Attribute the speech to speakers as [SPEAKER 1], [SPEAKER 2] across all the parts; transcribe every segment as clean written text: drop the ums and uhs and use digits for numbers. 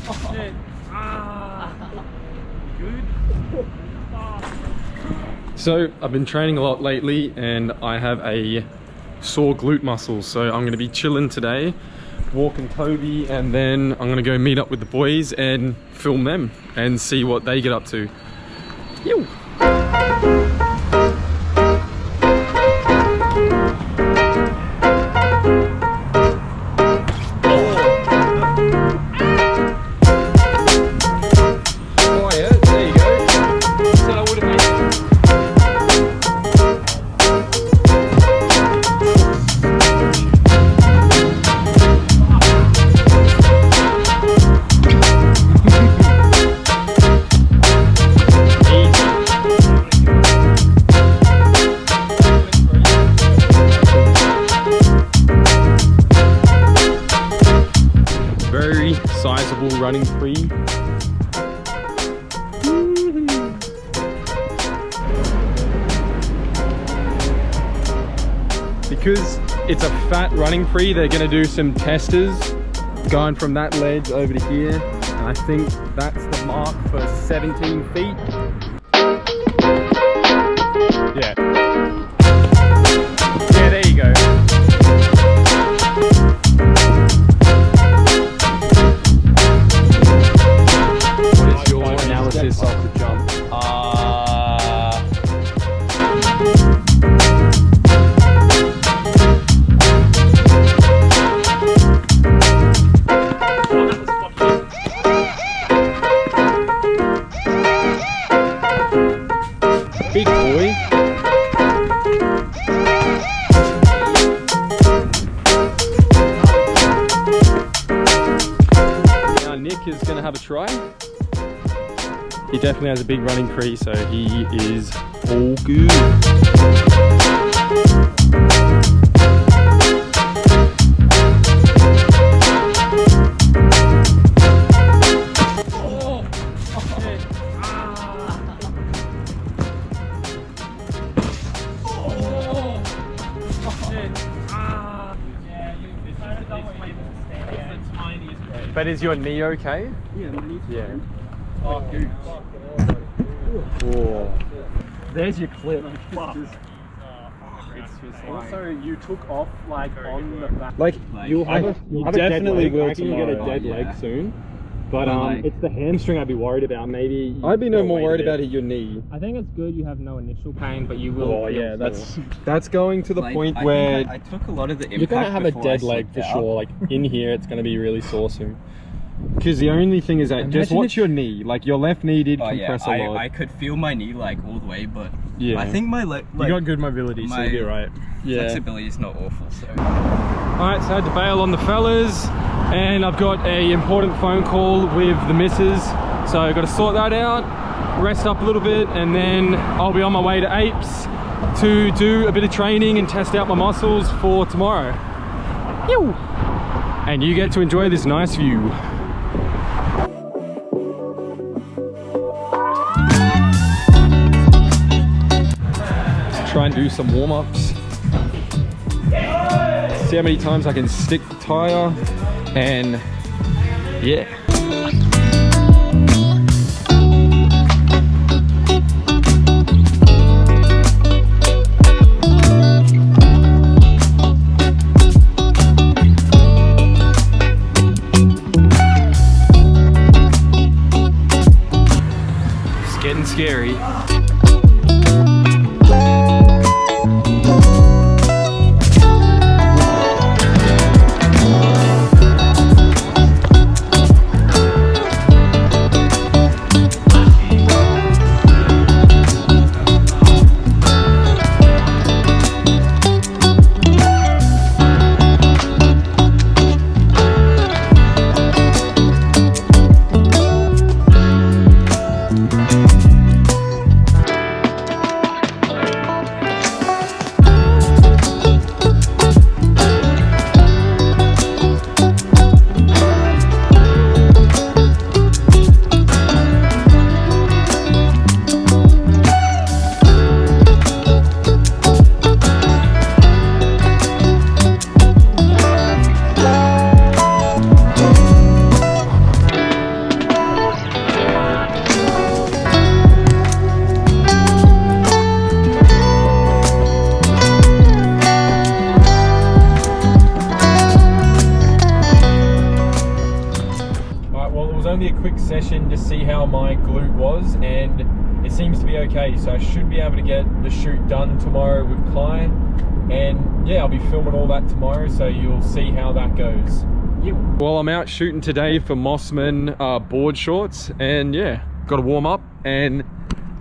[SPEAKER 1] Shit. Good. So I've been training a lot lately and I have a sore glute muscle, so I'm going to be chilling today, walking Toby, and then I'm going to go meet up with the boys and film them and see what they get up to. Yo. Sizable running free. Because it's a fat running free, they're going to do some testers going from that ledge over to here, and I think that's the mark for 17 feet. Yeah, there you go. Analysis of the jump. Big boy. Now Nick is going to have a try. He definitely has a big running free, so he is all good. Oh, shit. But is your knee okay?
[SPEAKER 2] Yeah, my knee's
[SPEAKER 1] fine.
[SPEAKER 2] Oh, dude.
[SPEAKER 1] Oh.
[SPEAKER 2] There's your clip.
[SPEAKER 1] Also, you took off like on the back.
[SPEAKER 2] Like
[SPEAKER 1] you definitely will get a dead
[SPEAKER 2] yeah.
[SPEAKER 1] leg soon. But
[SPEAKER 2] like,
[SPEAKER 1] it's the hamstring I'd be worried about. Maybe I'd be no more worried about your knee.
[SPEAKER 3] I think it's good you have no initial pain, but you will.
[SPEAKER 1] Oh yeah, that's going to the point
[SPEAKER 4] I
[SPEAKER 1] where
[SPEAKER 4] I took a lot of the impact.
[SPEAKER 1] you're gonna have a
[SPEAKER 4] before
[SPEAKER 1] dead
[SPEAKER 4] I
[SPEAKER 1] leg for
[SPEAKER 4] slipped
[SPEAKER 1] sure.
[SPEAKER 4] out.
[SPEAKER 1] Like in here, it's gonna be really sore soon. Because the only thing is that just
[SPEAKER 4] Imagine
[SPEAKER 1] watch
[SPEAKER 4] if-
[SPEAKER 1] your knee. Like your left knee did
[SPEAKER 4] Oh,
[SPEAKER 1] compress
[SPEAKER 4] yeah,
[SPEAKER 1] a lot.
[SPEAKER 4] I could feel my knee like all the way, but
[SPEAKER 1] Yeah.
[SPEAKER 4] I think my leg,
[SPEAKER 1] You got good mobility, so
[SPEAKER 4] my
[SPEAKER 1] you'll be right. Yeah.
[SPEAKER 4] flexibility is not awful. So
[SPEAKER 1] Alright, so I had to bail on the fellas, and I've got a important phone call with the missus, so I've got to sort that out, rest up a little bit, and then I'll be on my way to Apes to do a bit of training and test out my muscles for tomorrow. Ew. And you get to enjoy this nice view. Try and do some warm-ups. See how many times I can stick the tire, and yeah. It's getting scary. only a quick session to see how my glute was, and it seems to be okay. So I should be able to get the shoot done tomorrow with Kai, and yeah, I'll be filming all that tomorrow, so you'll see how that goes. Well, I'm out shooting today for Mossman board shorts, and yeah, got to warm up and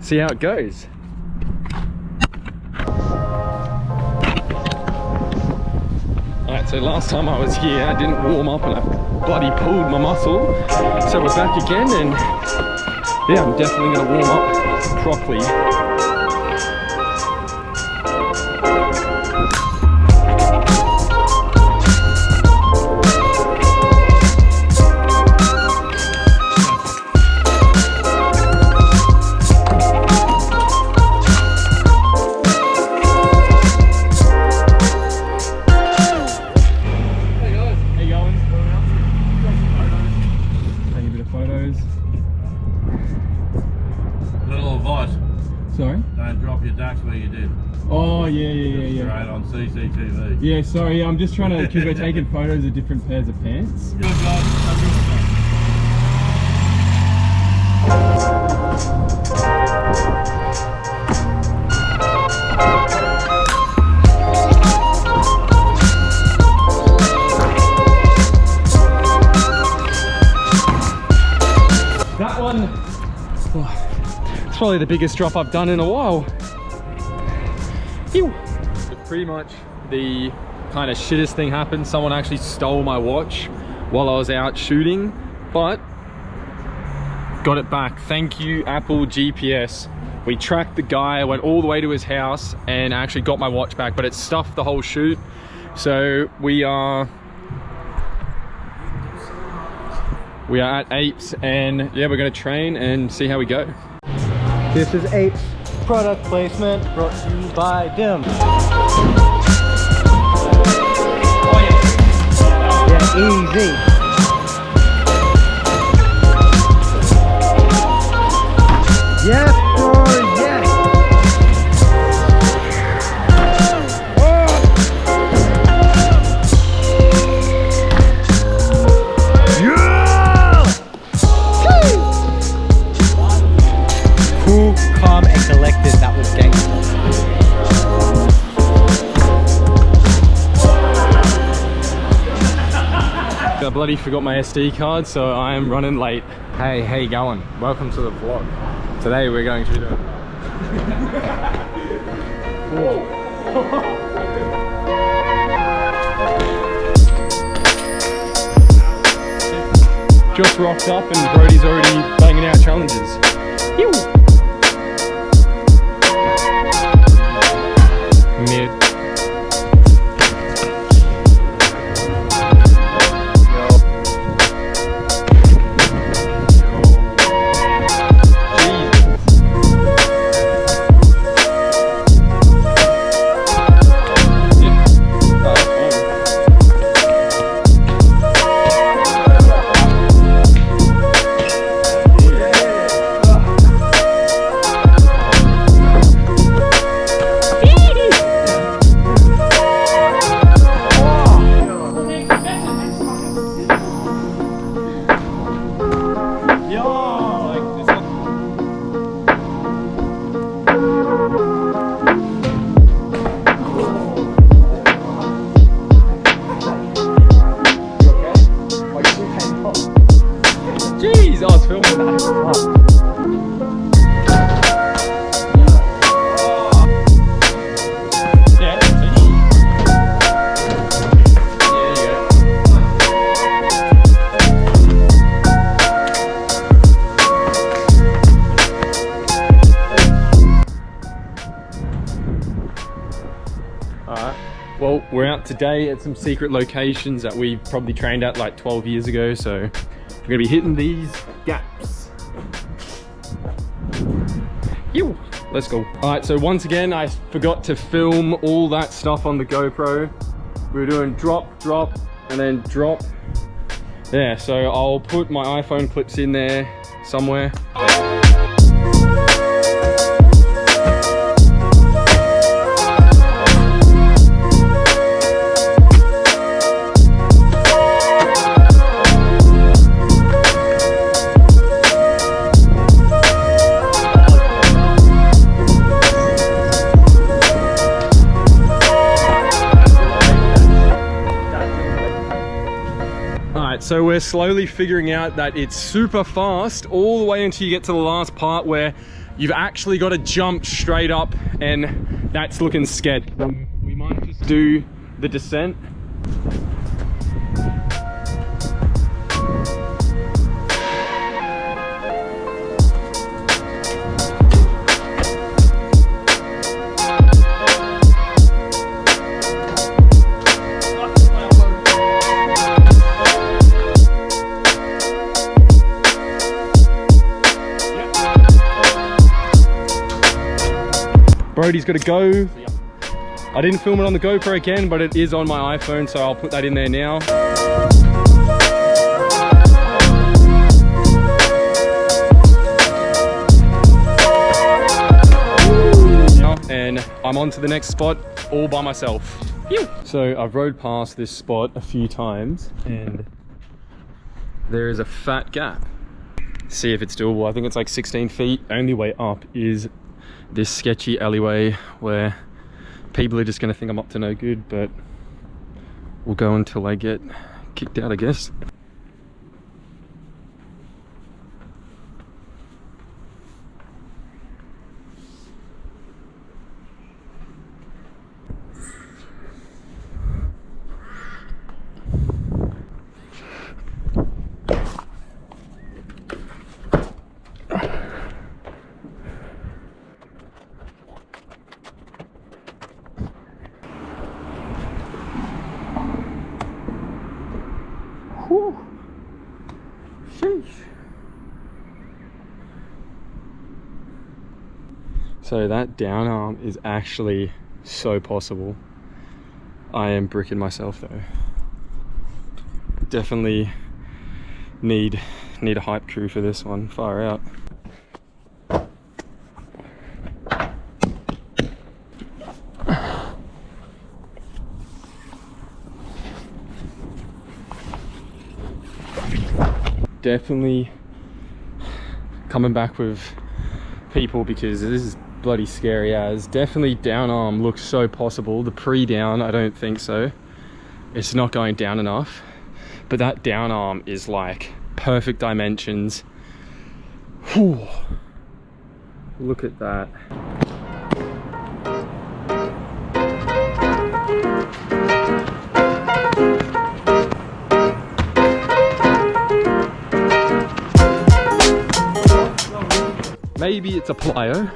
[SPEAKER 1] see how it goes. Alright, so last time I was here, I didn't warm up and I bloody pulled my muscle. So we're back again, and yeah, I'm definitely going to warm up properly. Sorry?
[SPEAKER 5] Don't drop your ducks where you did.
[SPEAKER 1] Oh, yeah.
[SPEAKER 5] Straight on CCTV.
[SPEAKER 1] Yeah, sorry, I'm just trying to, because we're taking photos of different pairs of pants.
[SPEAKER 5] Good job.
[SPEAKER 1] That one, it's probably the biggest drop I've done in a while. Ew. Pretty much the kind of shittest thing happened. Someone actually stole my watch while I was out shooting, but got it back. Thank you, Apple GPS. We tracked the guy, went all the way to his house, and actually got my watch back, but it stuffed the whole shoot. So we are at Apes, and yeah, we're gonna train and see how we go.
[SPEAKER 2] This is Apes product placement brought to you by Dim. Yeah, easy. Yes, boy, yes. Cool, calm, and collected. That was gangster.
[SPEAKER 1] I bloody forgot my SD card, so I am running late.
[SPEAKER 3] Hey, how you going? Welcome to the vlog. Today we're going to do
[SPEAKER 1] Just rocked up and Brody's already banging out challenges. Ew. Mid. Jeez, I was filming that. Alright, well, we're out today at some secret locations that we probably trained at like 12 years ago, so we're gonna be hitting these gaps. Ew, let's go. Alright, so once again, I forgot to film all that stuff on the GoPro. We were doing drop, and then drop. Yeah, so I'll put my iPhone clips in there somewhere. Alright, so we're slowly figuring out that it's super fast all the way until you get to the last part where you've actually got to jump straight up, and that's looking sketchy. We might just do the descent. Brody's got to go. I didn't film it on the GoPro again, but it is on my iPhone, so I'll put that in there now. And I'm on to the next spot all by myself. So I've rode past this spot a few times and there is a fat gap. See if it's doable. I think it's like 16 feet. Only way up is this sketchy alleyway where people are just going to think I'm up to no good, but we'll go until I get kicked out, I guess. Whew. Sheesh. So that down arm is actually so possible. I am bricking myself though. Definitely need a hype crew for this one. Far out. Definitely coming back with people because this is bloody scary as. Definitely down arm looks so possible. The pre-down, I don't think so. It's not going down enough, but that down arm is like perfect dimensions. Whew. Look at that. Maybe it's a plyo.